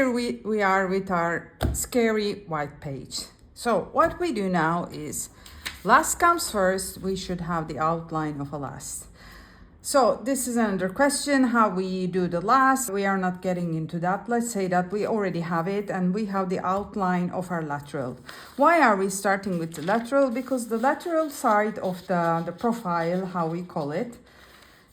Here we are with our scary white page. So what we do now is, last comes first, we should have the outline of a last. So this is another question, how we do the last. We are not getting into that. Let's say that we already have it and we have the outline of our lateral. Why are we starting with the lateral? Because the lateral side of the profile, how we call it,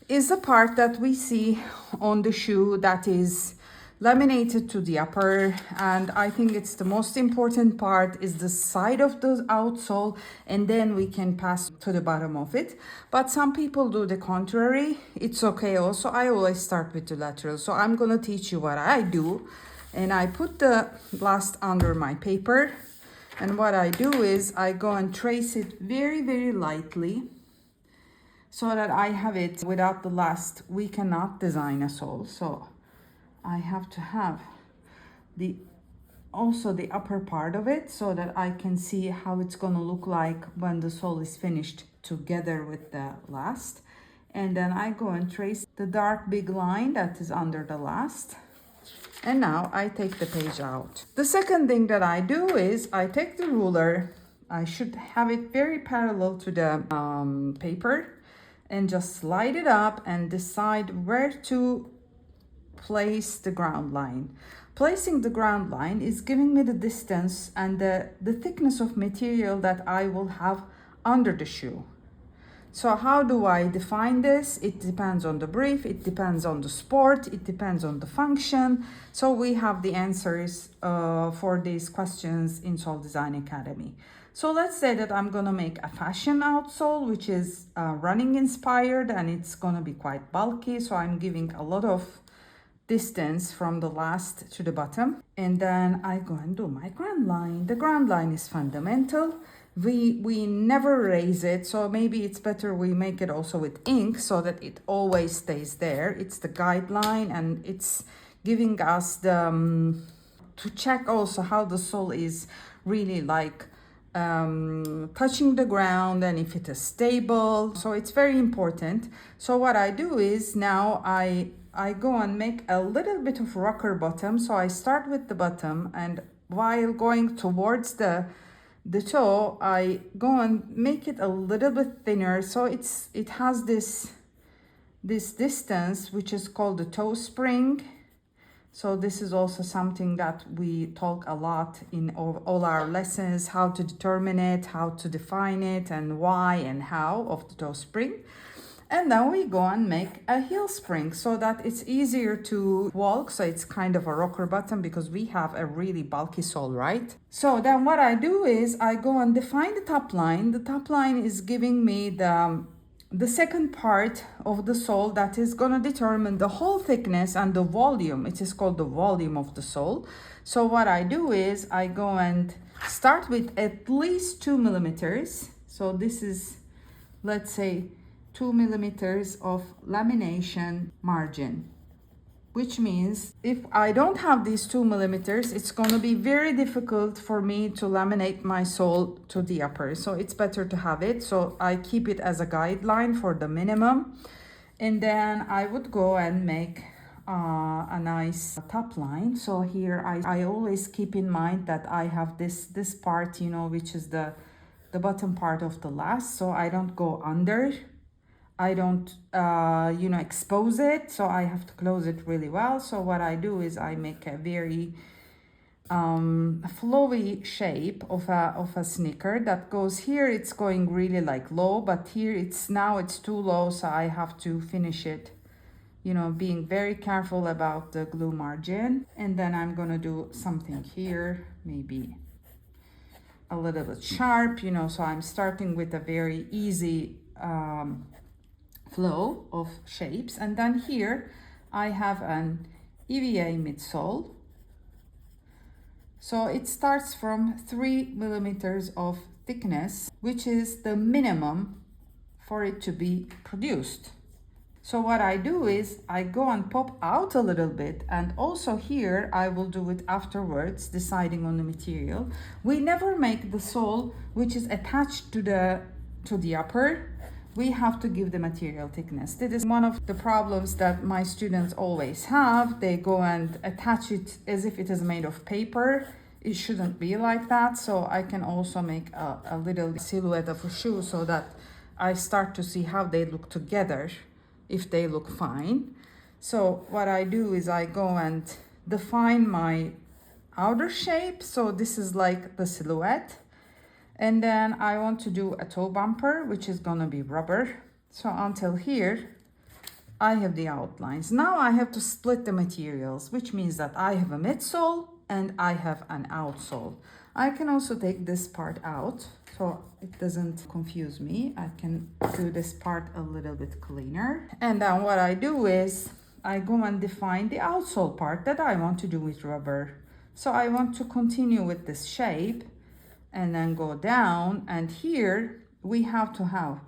is the part that we see on the shoe that is laminated to the upper, and I think it's the most important part is the side of the outsole, and then we can pass to the bottom of it. But some people do the contrary. It's okay also. I always start with the lateral. So I'm gonna teach you what I do, and I put the last under my paper, and what I do is I go and trace it very, very lightly so that I have it. Without the last, we cannot design a sole. So I have to have also the upper part of it so that I can see how it's gonna look like when the sole is finished together with the last. And then I go and trace the dark big line that is under the last. And now I take the page out. The second thing that I do is I take the ruler. I should have it very parallel to the paper, and just slide it up and decide where to place the ground line. Placing the ground line is giving me the distance and the thickness of material that I will have under the shoe. So how do I define this? It depends on the brief, it depends on the sport, it depends on the function. So we have the answers for these questions in Sole Design Academy. So let's say that I'm gonna make a fashion outsole, which is running inspired, and it's gonna be quite bulky. So I'm giving a lot of distance from the last to the bottom. And then I go and do my ground line. The ground line is fundamental. We never raise it. So maybe it's better we make it also with ink so that it always stays there. It's the guideline, and it's giving us the, to check also how the sole is really like touching the ground and if it is stable. So it's very important. So what I do is now I go and make a little bit of rocker bottom. So I start with the bottom, and while going towards the toe, I go and make it a little bit thinner. So it has this distance, which is called the toe spring. So this is also something that we talk a lot in all our lessons, how to determine it, how to define it, and why and how of the toe spring. And then we go and make a heel spring so that it's easier to walk. So it's kind of a rocker bottom because we have a really bulky sole, right? So then what I do is I go and define the top line. The top line is giving me the second part of the sole that is going to determine the whole thickness and the volume. It is called the volume of the sole. So what I do is I go and start with at least 2 millimeters. So this is, let's say, 2 millimeters of lamination margin, which means if I don't have these 2 millimeters, it's going to be very difficult for me to laminate my sole to the upper. So it's better to have it. So I keep it as a guideline for the minimum. And then I would go and make a nice top line. So here I always keep in mind that I have this part, you know, which is the bottom part of the last. So I don't go under. I don't, expose it, so I have to close it really well. So what I do is I make a very flowy shape of a sneaker that goes here. It's going really like low, but here it's too low, so I have to finish it, being very careful about the glue margin. And then I'm gonna do something here, maybe a little bit sharp, so I'm starting with a very easy flow of shapes. And then here I have an EVA midsole. So it starts from 3 millimeters of thickness, which is the minimum for it to be produced. So what I do is I go and pop out a little bit, and also here I will do it afterwards, deciding on the material. We never make the sole which is attached to the upper. we have to give the material thickness. This is one of the problems that my students always have. They go and attach it as if it is made of paper. It shouldn't be like that. So I can also make a little silhouette of a shoe so that I start to see how they look together, if they look fine. So what I do is I go and define my outer shape. So this is like the silhouette. And then I want to do a toe bumper, which is gonna be rubber. So until here, I have the outlines. Now I have to split the materials, which means that I have a midsole and I have an outsole. I can also take this part out so it doesn't confuse me. I can do this part a little bit cleaner. And then what I do is I go and define the outsole part that I want to do with rubber. So I want to continue with this shape and then go down, and here we have to have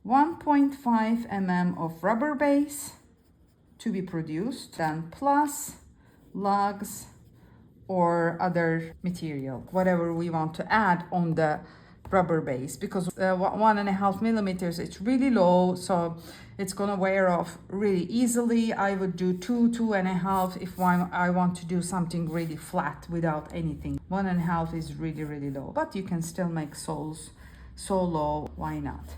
1.5 mm of rubber base to be produced, then plus lugs or other material, whatever we want to add on the rubber base, because 1.5 millimeters, it's really low, so it's gonna wear off really easily. I would do 2.5 if I want to do something really flat without anything. 1.5 is really low, but you can still make soles so low, why not?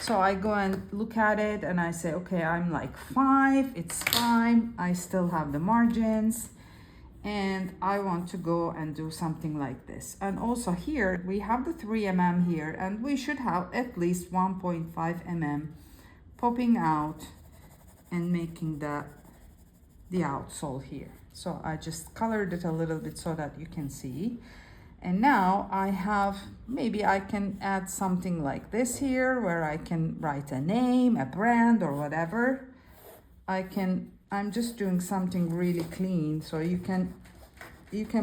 So I go and look at it and I say, okay, I'm like 5, it's fine. I still have the margins. And I want to go and do something like this. And also here, we have the 3 mm here, and we should have at least 1.5 mm popping out and making the outsole here. So I just colored it a little bit so that you can see. And now I have, maybe I can add something like this here, where I can write a name, a brand, or whatever. I'm just doing something really clean, so you can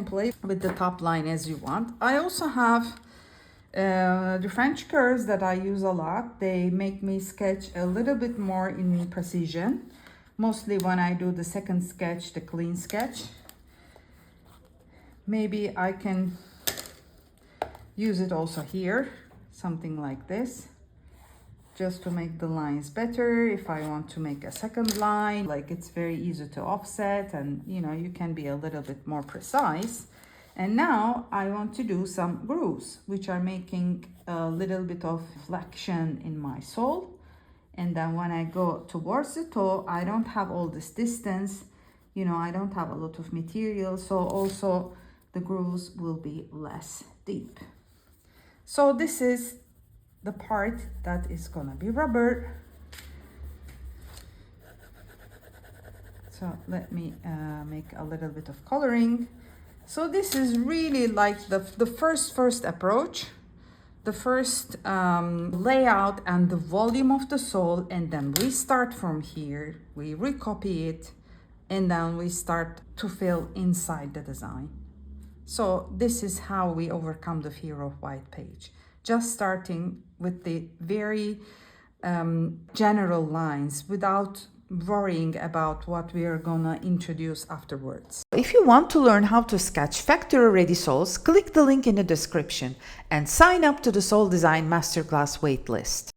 play with the top line as you want. I also have the French curves that I use a lot. They make me sketch a little bit more in precision, mostly when I do the second sketch, the clean sketch. Maybe I can use it also here, something like this, just to make the lines better. If I want to make a second line, like, it's very easy to offset, and you can be a little bit more precise. And now I want to do some grooves, which are making a little bit of flexion in my sole. And then when I go towards the toe, I don't have all this distance, I don't have a lot of material, so also the grooves will be less deep. So this is the part that is gonna be rubber. So let me make a little bit of coloring. So this is really like the first approach, the first layout and the volume of the sole, and then we start from here, we recopy it, and then we start to fill inside the design. So this is how we overcome the fear of white page. Just starting with the very general lines without worrying about what we are gonna introduce afterwards. If you want to learn how to sketch factory-ready soles, click the link in the description and sign up to the Sole Design Masterclass waitlist.